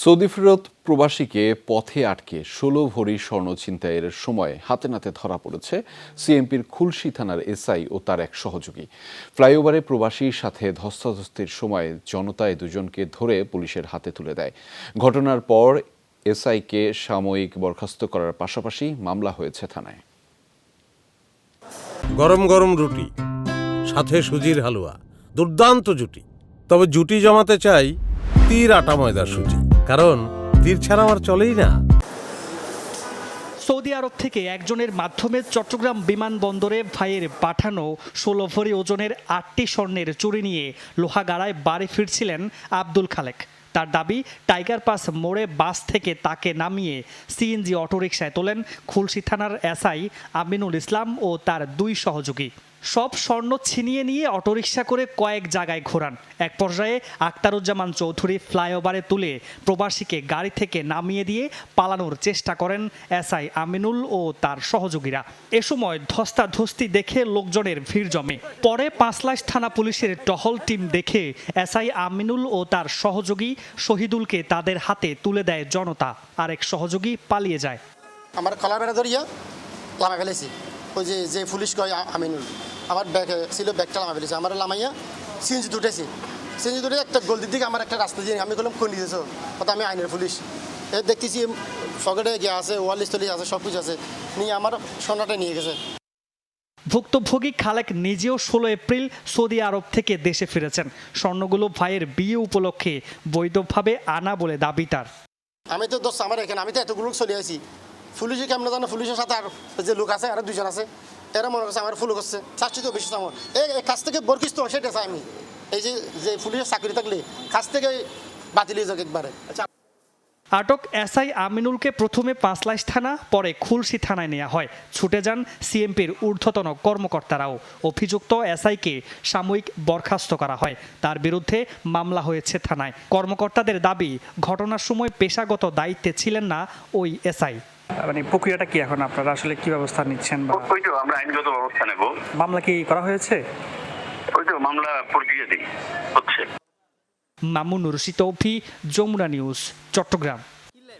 Saudi ফেরত প্রবাসীকে পথে আটকে ১৬ ভরি স্বর্ণ ছিনতাইয়ের সময় হাতে নাতে ধরা পড়েছে সিএমপির খুলশী থানার এসআই ও তার এক সহযোগী। ফ্লাইওভারে প্রবাসীর সাথে ধস্তাধস্তির সময় জনতায় দুজনকে ধরে পুলিশের হাতে তুলে দেয়। ঘটনার পর এসআইকে সাময়িক বরখাস্ত করার পাশাপাশি মামলা হয়েছে থানায়। গরম গরম রুটি, সাথে সুজির হালুয়া, দুর্দান্ত জুটি। তবে জুটি জমাতে চাই তীর আটা ময়দার সুজি, কারণ তীর ছাড়া আমার চলেই না। সৌদি আরব থেকে একজনের মাধ্যমে চট্টগ্রাম বিমানবন্দরে ভাইয়ের পাঠানো ১৬ ভরি ওজনের ৮টি স্বর্ণের চুরি নিয়ে লোহাগাড়ায় বাড়ি ফিরছিলেন আব্দুল খালেক। তার দাবি, টাইগার পাস মোড়ে বাস থেকে তাকে নামিয়ে সিএনজি অটোরিকশায় তোলেন খুলশী থানার এসআই আমিনুল ইসলাম ও তার দুই সহযোগী। সব স্বর্ণ ছিনিয়ে নিয়ে অটোরিকশা করে কয়েক জায়গায় ঘোরান। এক পর্যায়ে আখতারুজ্জামান চৌধুরী ফ্লাইওভারে তুলে প্রবাসীকে গাড়ি থেকে নামিয়ে দিয়ে পালানোর চেষ্টা করেন এসআই আমিনুল ও তার সহযোগীরা। এ সময় ধস্তাধস্তি দেখে লোকজনের ভিড় জমে। পরে পাঁচলাইশ থানা পুলিশের টহল টিম দেখে এসআই আমিনুল ও তার সহযোগী শহীদুলকে তাদের হাতে তুলে দেয় জনতা। আরেক সহযোগী পালিয়ে যায়। আমার কলার বেড়া ধরিয়া লামা ফেলেছি। ওই যে পুলিশ কয় আমিনুল, আমার ব্যাগ ছিল, ব্যাগটা লামা ফেলেছে। আমার লামাইয়া সিএনজি দুটেছি। সিএনজি দুটে একটা গলদির দিকে আমার একটা রাস্তা দিয়ে আমি বললাম কোন দিয়েছ, কথা আমি আইনের পুলিশ। দেখতেছি পকেটে গিয়ে আছে, ওয়ালিশ টলিশ আছে, সব কিছু আছে, নিয়ে আমার সোনাটা নিয়ে গেছে। ভুক্তভোগী খালেক নিজেও ১৬ এপ্রিল সৌদি আরব থেকে দেশে ফিরেছেন। স্বর্ণগুলো ভাইয়ের বিয়ে উপলক্ষে বৈধভাবে আনা বলে দাবি তার। আমি তো দোস্ত আমার এখানে, আমি তো এতগুলো চলে আসি। পুলিশে কেমন জানো, পুলিশের সাথে আর যে লোক আছে আর দুজন আছে, এরা মনে করছে আমার ফুল করছে, চারশো তো বেশি আমার এই কাছ থেকে বরকিস্ত সেটা চাই আমি। এই যে পুলিশের চাকরি থাকলে কাছ থেকে বাতিল হয়ে যাক একবারে। আটক এসআই আমিনুলকে প্রথমে পাঁচলাইশ থানা, পরে খুলশী থানায় নেওয়া হয়। ছুটে যান সিএমপির ঊর্ধ্বতন কর্মকর্তারাও। অভিযুক্ত এসআইকে সাময়িক বরখাস্ত করা হয়। তার বিরুদ্ধে মামলা হয়েছে থানায়। কর্মকর্তাদের দাবি, ঘটনার সময় পেশাগত দায়িত্বে ছিলেন না ওই এসআই। মানে প্রক্রিয়াটা কি এখন, আপনারা আসলে কি ব্যবস্থা নিচ্ছেন? ওইটাও আমরা আইনগত ব্যবস্থা নেব। মামলা কি করা হয়েছে? ওইটাও মামলা প্রক্রিয়াতেই হচ্ছে। মামুনুর রশিদ তৌফি, যমুনা নিউজ, চট্টগ্রাম।